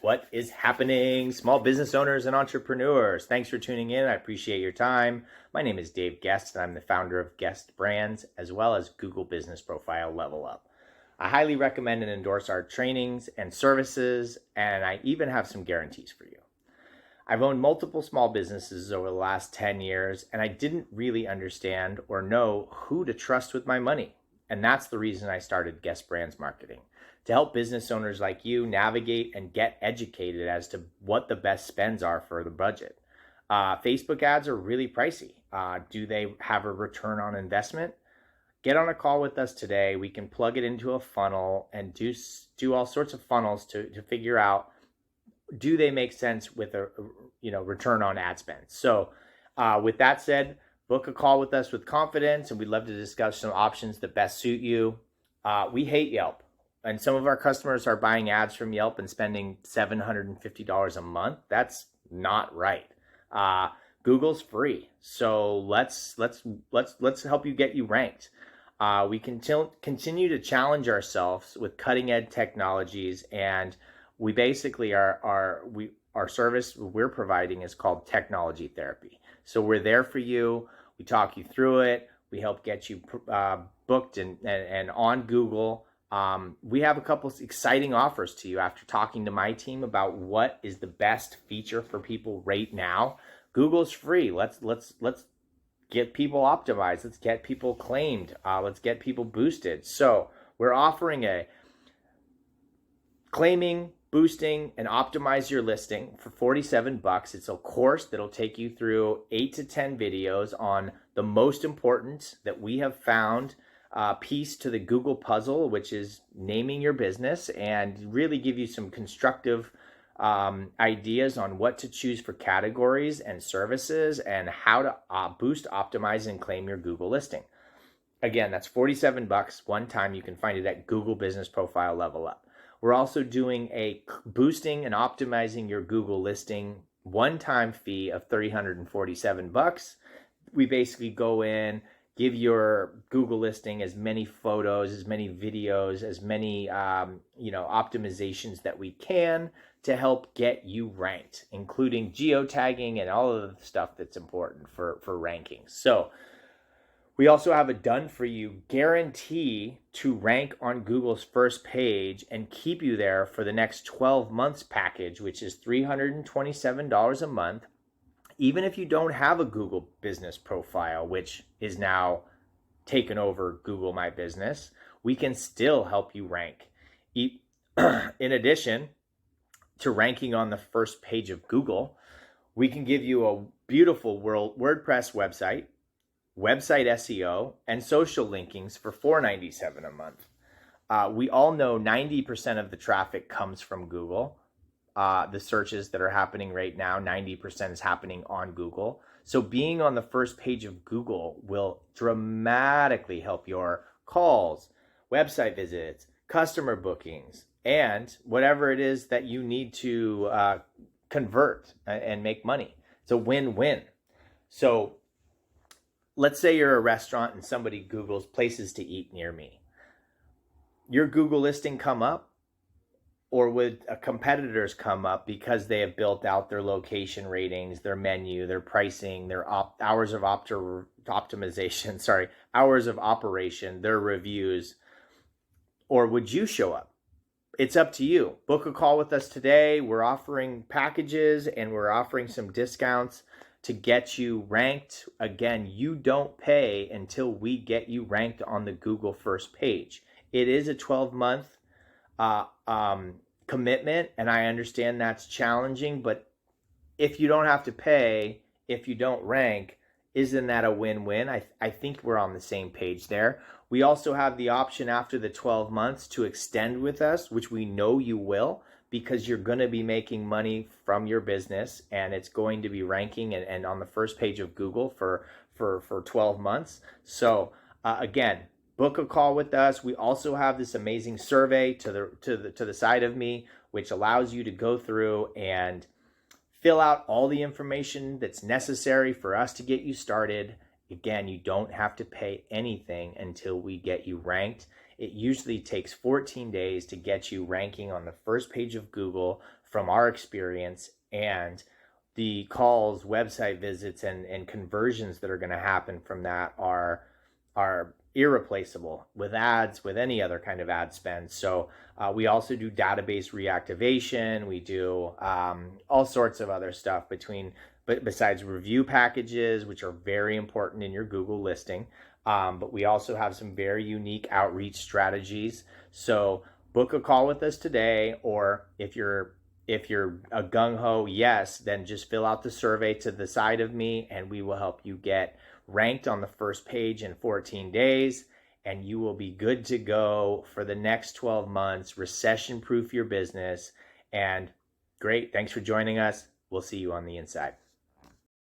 What is happening, small business owners and entrepreneurs? Thanks for tuning in. I appreciate your time. My name is Dave Guest, and I'm the founder of Guest Brands, as well as Google Business Profile Level Up. I highly recommend and endorse our trainings and services, and I even have some guarantees for you. I've owned multiple small businesses over the last 10 years, and I didn't really understand or know who to trust with my money. And that's the reason I started Guest Brands Marketing, to help business owners like you navigate and get educated as to what the best spends are for the budget. Facebook ads are really pricey. Do they have a return on investment? Get on a call with us today. We can plug it into a funnel and do all sorts of funnels to figure out, do they make sense with a return on ad spend? So with that said, book a call with us with confidence, and we'd love to discuss some options that best suit you. We hate Yelp, and some of our customers are buying ads from Yelp and spending $750 a month. That's not right. Google's free, so let's help you get you ranked. We continue to challenge ourselves with cutting edge technologies, and we basically our service we're providing is called technology therapy. So we're there for you. We talk you through it. We help get you booked and on Google. We have a couple exciting offers to you after talking to my team about what is the best feature for people right now. Google's free. Let's get people optimized. Let's get people claimed. Let's get people boosted. So we're offering a claiming, boosting, and optimize your listing for $47. It's a course that'll take you through 8 to 10 videos on the most important that we have found piece to the Google puzzle, which is naming your business, and really give you some constructive ideas on what to choose for categories and services and how to boost, optimize, and claim your Google listing. Again, that's $47 one time. You can find it at Google Business Profile Level Up. We're also doing a boosting and optimizing your Google listing one-time fee of $347. We basically go in, give your Google listing as many photos, as many videos, as many optimizations that we can to help get you ranked, including geotagging and all of the stuff that's important for rankings. So we also have a done-for-you guarantee to rank on Google's first page and keep you there for the next 12 months package, which is $327 a month. Even if you don't have a Google business profile, which is now taken over Google My Business, we can still help you rank. In addition to ranking on the first page of Google, we can give you a beautiful WordPress website SEO, and social linkings for $497 a month. We all know 90% of the traffic comes from Google. The searches that are happening right now, 90% is happening on Google. So being on the first page of Google will dramatically help your calls, website visits, customer bookings, and whatever it is that you need to convert and make money. It's a win-win. So let's say you're a restaurant and somebody Googles places to eat near me. Your Google listing come up, or would competitors come up because they have built out their location ratings, their menu, their pricing, their hours of optimization, hours of operation, their reviews, or would you show up? It's up to you. Book a call with us today. We're offering packages and we're offering some discounts to get you ranked. Again, you don't pay until we get you ranked on the Google first page. It is a 12-month commitment, and I understand that's challenging, but if you don't have to pay, if you don't rank, isn't that a win-win? I think we're on the same page there. We also have the option after the 12 months to extend with us, which we know you will, because you're going to be making money from your business and it's going to be ranking and on the first page of Google for 12 months. So again, book a call with us. We also have this amazing survey to the side of me, which allows you to go through and fill out all the information that's necessary for us to get you started. Again, you don't have to pay anything until we get you ranked. It usually takes 14 days to get you ranking on the first page of Google from our experience, and the calls, website visits, and conversions that are going to happen from that are irreplaceable with ads, with any other kind of ad spend. So we also do database reactivation. We do all sorts of other stuff besides review packages, which are very important in your Google listing. But we also have some very unique outreach strategies. So book a call with us today, or if you're a gung-ho yes, then just fill out the survey to the side of me, and we will help you get ranked on the first page in 14 days, and you will be good to go for the next 12 months, recession-proof your business. And great, thanks for joining us. We'll see you on the inside.